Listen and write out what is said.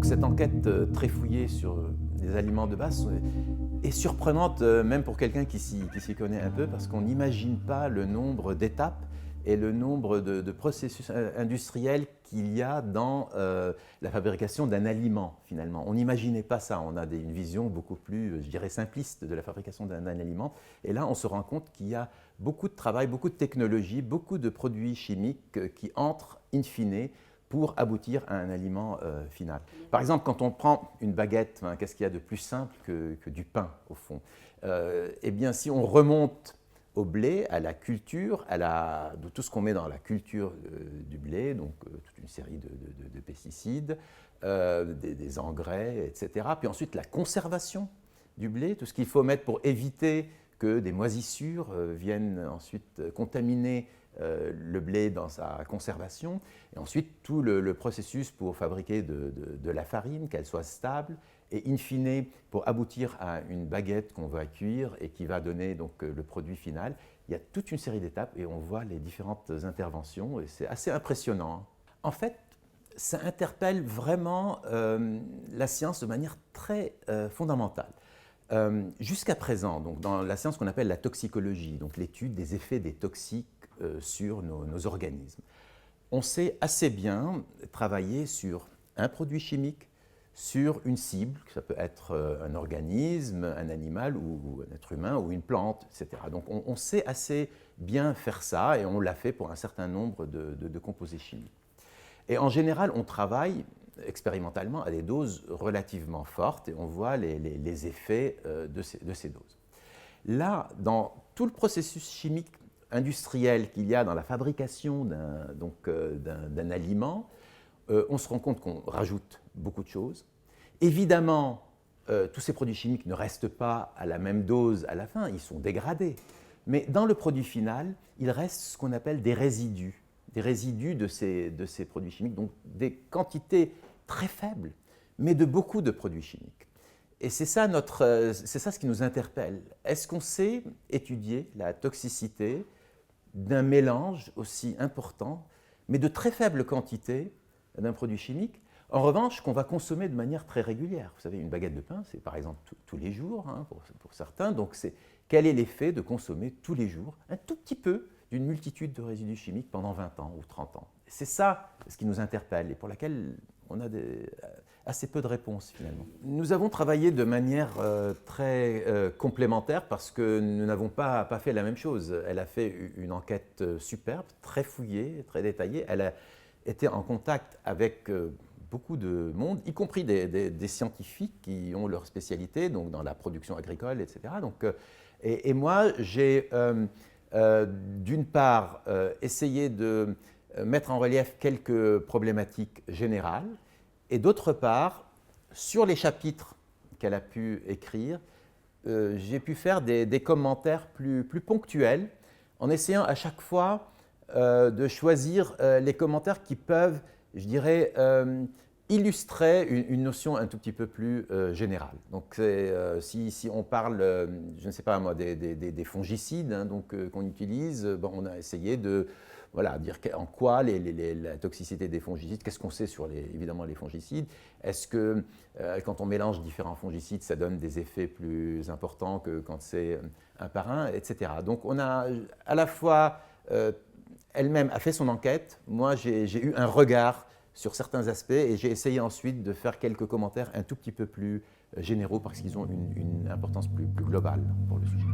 cette enquête très fouillée sur les aliments de base est surprenante même pour quelqu'un qui s'y connaît un peu parce qu'on n'imagine pas le nombre d'étapes et le nombre de processus industriels qu'il y a dans la fabrication d'un aliment finalement. On n'imaginait pas ça, on a une vision beaucoup plus, je dirais, simpliste de la fabrication d'un aliment. Et là, on se rend compte qu'il y a beaucoup de travail, beaucoup de technologie, beaucoup de produits chimiques qui entrent in fine pour aboutir à un aliment final. Par exemple, quand on prend une baguette, hein, qu'est-ce qu'il y a de plus simple que du pain, au fond? Eh bien, si on remonte au blé, à la culture, de tout ce qu'on met dans la culture du blé, donc toute une série de pesticides, des engrais, etc. Puis ensuite, la conservation du blé, tout ce qu'il faut mettre pour éviter que des moisissures viennent ensuite contaminer le blé dans sa conservation, et ensuite tout le processus pour fabriquer de la farine, qu'elle soit stable, et in fine, pour aboutir à une baguette qu'on va cuire et qui va donner donc le produit final. Il y a toute une série d'étapes et on voit les différentes interventions et c'est assez impressionnant. En fait, ça interpelle vraiment la science de manière très fondamentale. Jusqu'à présent, donc, dans la science qu'on appelle la toxicologie, donc l'étude des effets des toxiques sur nos organismes, on sait assez bien travailler sur un produit chimique, sur une cible, ça peut être un organisme, un animal ou un être humain ou une plante, etc. Donc on sait assez bien faire ça et on l'a fait pour un certain nombre de composés chimiques. Et en général, on travaille expérimentalement à des doses relativement fortes et on voit les effets de ces doses. Là, dans tout le processus chimique industriel qu'il y a dans la fabrication d'un aliment, on se rend compte qu'on rajoute beaucoup de choses. Évidemment, tous ces produits chimiques ne restent pas à la même dose à la fin, ils sont dégradés. Mais dans le produit final, il reste ce qu'on appelle des résidus de ces produits chimiques, donc des quantités très faibles, mais de beaucoup de produits chimiques. Et c'est ça ce qui nous interpelle. Est-ce qu'on sait étudier la toxicité d'un mélange aussi important, mais de très faible quantité d'un produit chimique, en revanche, qu'on va consommer de manière très régulière? Vous savez, une baguette de pain, c'est par exemple tous les jours, hein, pour certains. Donc, quel est l'effet de consommer tous les jours un tout petit peu d'une multitude de résidus chimiques pendant 20 ans ou 30 ans? C'est ça ce qui nous interpelle et pour laquelle on a assez peu de réponses finalement. Nous avons travaillé de manière très complémentaire parce que nous n'avons pas fait la même chose. Elle a fait une enquête superbe, très fouillée, très détaillée. Elle a été en contact avec beaucoup de monde, y compris des scientifiques qui ont leur spécialité donc dans la production agricole, etc. Donc, et moi, j'ai d'une part essayé de mettre en relief quelques problématiques générales, et d'autre part, sur les chapitres qu'elle a pu écrire, j'ai pu faire des commentaires plus ponctuels, en essayant à chaque fois de choisir les commentaires qui peuvent, je dirais, illustrer une notion un tout petit peu plus générale. Donc, si on parle, je ne sais pas moi, des fongicides hein, qu'on utilise, bon, on a essayé de dire en quoi la toxicité des fongicides, qu'est-ce qu'on sait sur évidemment les fongicides, est-ce que quand on mélange différents fongicides, ça donne des effets plus importants que quand c'est un par un, etc. Donc, on a à la fois elle-même a fait son enquête, moi j'ai eu un regard sur certains aspects et j'ai essayé ensuite de faire quelques commentaires un tout petit peu plus généraux parce qu'ils ont une importance plus globale pour le sujet.